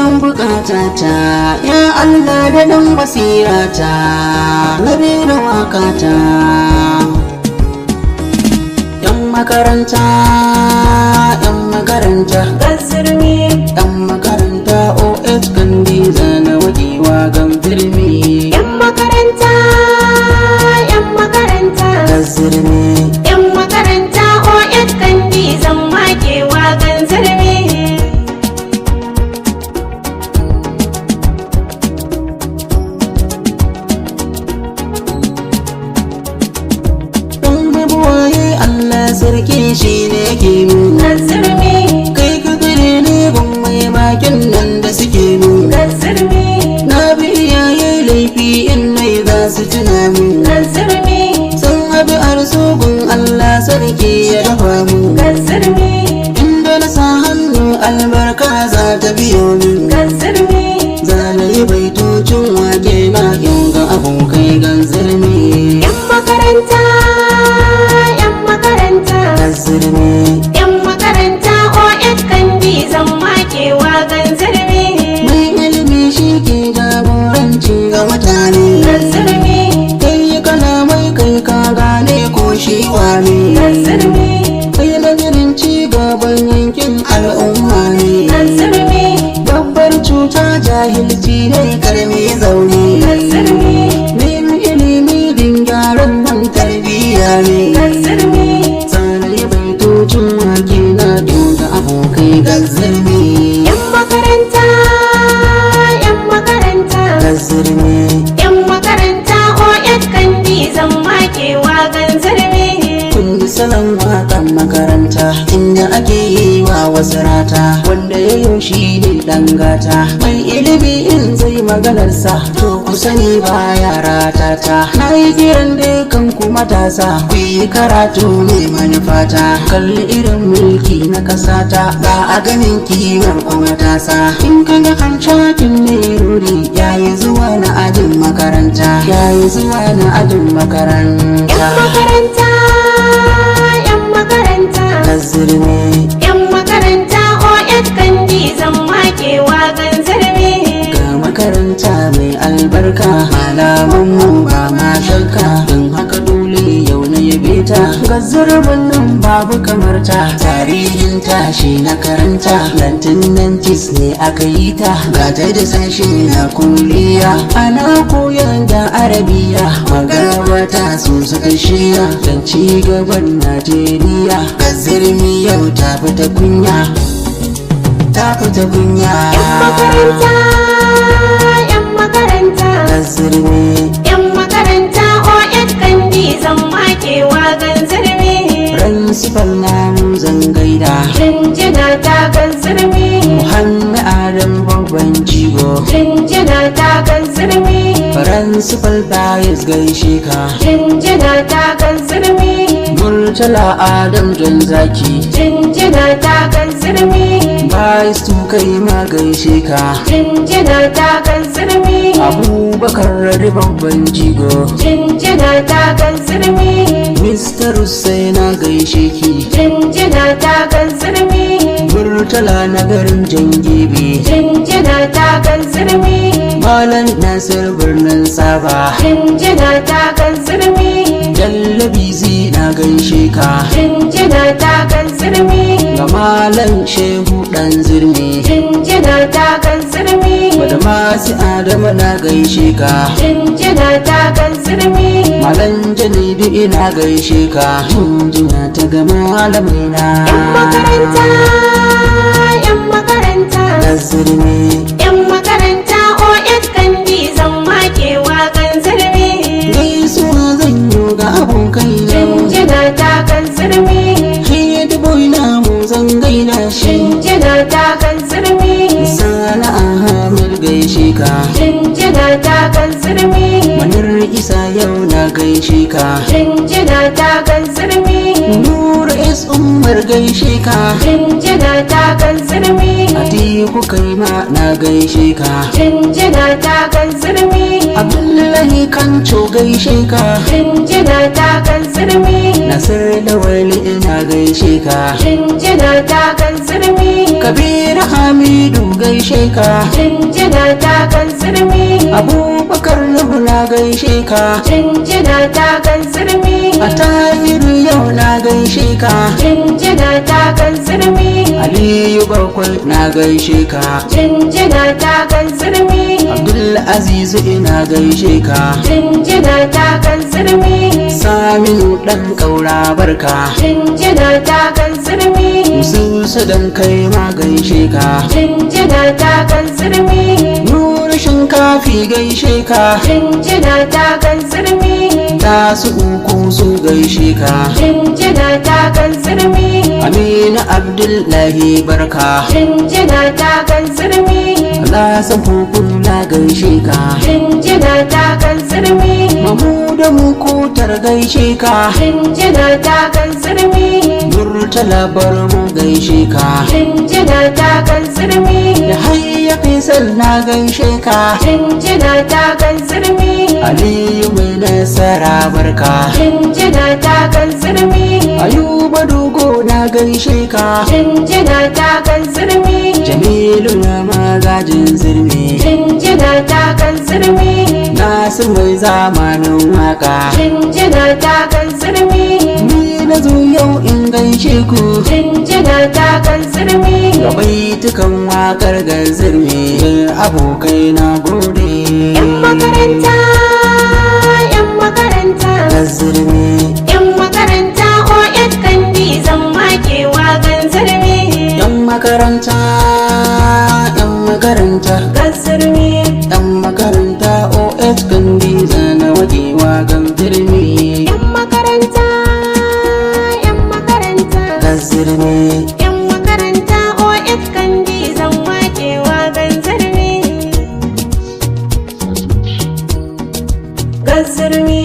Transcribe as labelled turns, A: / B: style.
A: biyan bukatata, ya Allah da dan basirata, na rera wakata. Yan makaranta, yan makaranta,
B: Gazzirmi,
A: yan makaranta OH Kandi zana wajewa gan firmi.
B: yan makaranta, yan makaranta,
A: Gazzirmi,
B: yan makaranta OS Kandi zan makewa ganzirmi.
A: dan mabuwaye Allah sarki shi ne ke nuna.
B: Gazzirmi,
A: Kai ka gare ne ban mai bakin nan da suke nuna.
B: gazzirmi,
A: Na bi iyaye laifi in nai za su tuna min.
B: gazzirmi,
A: Sun abi arzugun Allah sarki ya dafa min.
B: gazzirmi,
A: Inda na sa hannu albarka za ta biyo min.
B: gazzirmi,
A: Zana yi baitocin wake na yau ga abokai ganzirmi.
B: yan makaranta, yan makaranta,
A: Ganzirmi,
B: yan makaranta OS Kandi zan makewa ganzirmi.
A: mai ilimi shi ke jagoranci ga mutane.
B: Gazzirmi,
A: Kai kana mai kai ka gane ko shi wane.
B: gazzirmi,
A: Kai nazarin ci gaban yankin al'umma ne.
B: gazzirmi,
A: Babbar cuta jahilci ne karmi zaune.
B: gazzirmi,
A: Nemi ilimi din gyaran nan tarbiyya ne.
B: gazzirmi,
A: Tsarai baitocin wake na doga abokai gazzirmi.
B: yan makaranta, yan makaranta,
A: Gazzirmi,
B: yan makaranta OS Kandi zan makewa ganzirmi.
A: kun ji salon waƙan makaranta inda ake yi wa wasu rata. Wanda ya yau shi ne ɗan gata, mai ilimi in zai maganarsa to ku sani ba yara tata. Na yi kiran dukan ku matasa ku yi karatu ne manufata. Kalli irin mulki na ƙasata ba a ganin kimar ku matasa. In ka ga hanshakin ne ruri yayi zuwa na ajin makaranta, yayi zuwa na ajin
B: Yan
A: makaranta.
B: makaranta, yan makaranta,
A: Gazzirmi,
B: yan makaranta OS Kandi zan makewa ganzirmi.
A: ga makaranta mai albarka, malamanmu ba ma shakka, don haka dole yau na yabe ta. Gazzirmin nan babu kamar ta, tarihin tashi na karanta, 1990s ne aka yi ta, gata da sashi na kuliya, ana koyar da arabiya, magabata su suka shirya, don ci gaban Najeriya. Gazzirmi yau ta fita kunya, ta fita kunya.
B: Yan makaranta, yan makaranta,
A: Gazzirmi,
B: yan makaranta OS Kandi zan makewa ganzirmi.
A: Principal namu zan gaida,
B: Jinjina ta ganzirmi,
A: Muhammad Adam babban jigo,
B: jinjina ta ganzirmi,
A: Principal Bayes gaishe ka,
B: jinjina ta ganzirmi,
A: Murtala Adam Jan Zaki,
B: jinjina ta ganzirmi,
A: Bayes tu kai ma gaishe ka,
B: jinjina ta ganzirmi,
A: Abubakar Radi babban jigo,
B: jinjina ta ganzirmi,
A: Mr. Hussaina gaishe ki,
B: jinjina ta ganzirmi,
A: Murtala na garin Jangebe,
B: jinjina ta ganzirmi,
A: Malam Nasir birnin Saba,
B: jinjina ta ganzirmi,
A: Jallabi na gaishe ka,
B: jinjina ta ganzirmi,
A: ga Malam Shehu dan zirme,
B: jinjina ta ganzirmi,
A: da masu Adamu na gaishe ka,
B: jinjina ta ganzirmi,
A: Malam Janidu ina gaishe ka, jinjina ta ga malamaina.
B: yan makaranta, yan makaranta,
A: Gazzirmi,
B: yan makaranta OS Kandi zan makewa ganzirmi.
A: gaisuwa zan yi ga abokai na,
B: Jinjina ta ganzirmi,
A: Hayyadu boy na mu zan gaida shi,
B: jinjina ta ganzirmi,
A: Sala Ahmed gaishe ka,
B: jinjina ta ganzirmi,
A: Manir Isa yau na gaishe ka,
B: jinjina ta ganzirmi,
A: Nura S Umar gaishe ka,
B: jinjina ta ganzirmi,
A: Atiku kai ma na gaishe ka,
B: jinjina ta ganzirmi,
A: Abdullahi Kancho gaishe ka,
B: jinjina ta ganzirmi,
A: Nasir Lawali ina gaishe ka,
B: jinjina ta kan zirmi,
A: Kabir Hamidu gaishe ka,
B: jinjina ta kan zirmi,
A: Abubakar Nuhu na gaishe ka,
B: jinjina ta kan zirmi,
A: Atahiru yau na gaishe ka,
B: jinjina ta kan zirmi,
A: Aliyu Bakwai na gaishe ka,
B: jinjina ta kan zirmi,
A: Abdul Azizu ina gaishe ka,
B: jinjina ta kan zirmi,
A: Saminu dan kaura barka,
B: jinjina ta kan zirmi,
A: Musu dan kai ma gaishe ka,
B: jinjina ta kan zirmi,
A: Nura Shinkafi gaishe ka,
B: jinjina ta kan zirmi,
A: Tasu uku su gaishe ka,
B: jinjina ta kan zirmi,
A: Aminu Abdullahi barka,
B: jinjina ta kan zirmi,
A: Alhassan Hukun na gaishe ka,
B: jinjina ta kan zirmi,
A: Mamuda Mukutar gaishe ka,
B: jinjina ta kan zirmi,
A: Murtala Barmu gaishe ka,
B: jinjina ta kan zirmi,
A: Yahaya Faisal na gaishe ka,
B: jinjina ta kan zirmi,
A: Aliyu mai nasara barka,
B: jinjina ta kan zirmi,
A: Ayuba Dogo na gaishe ka,
B: jinjina ta kan zirmi,
A: Jamilu na magajin zirmi,
B: jinjina ta kan zirmi,
A: Nasir mai zamanin waka,
B: jinjina ta kan zirmi,
A: ni na zo yau in gaishe ku,
B: jinjina ta kan zirmi,
A: gabaitukan wakar ga zirmi, abokai na gode.
B: yan makaranta, yan makaranta,
A: Ga zirmi,
B: yan makaranta OS kandi zan makewa gan zirmi,
A: yan makaranta, yan makaranta,
B: gan zirmi,
A: yan makaranta OS kandi zana wakewa gan zirmi,
B: yan makaranta, yan makaranta,
A: ga zirmi,
B: yan makaranta OS kandi zan makewa gan zirmi, gan zirmi.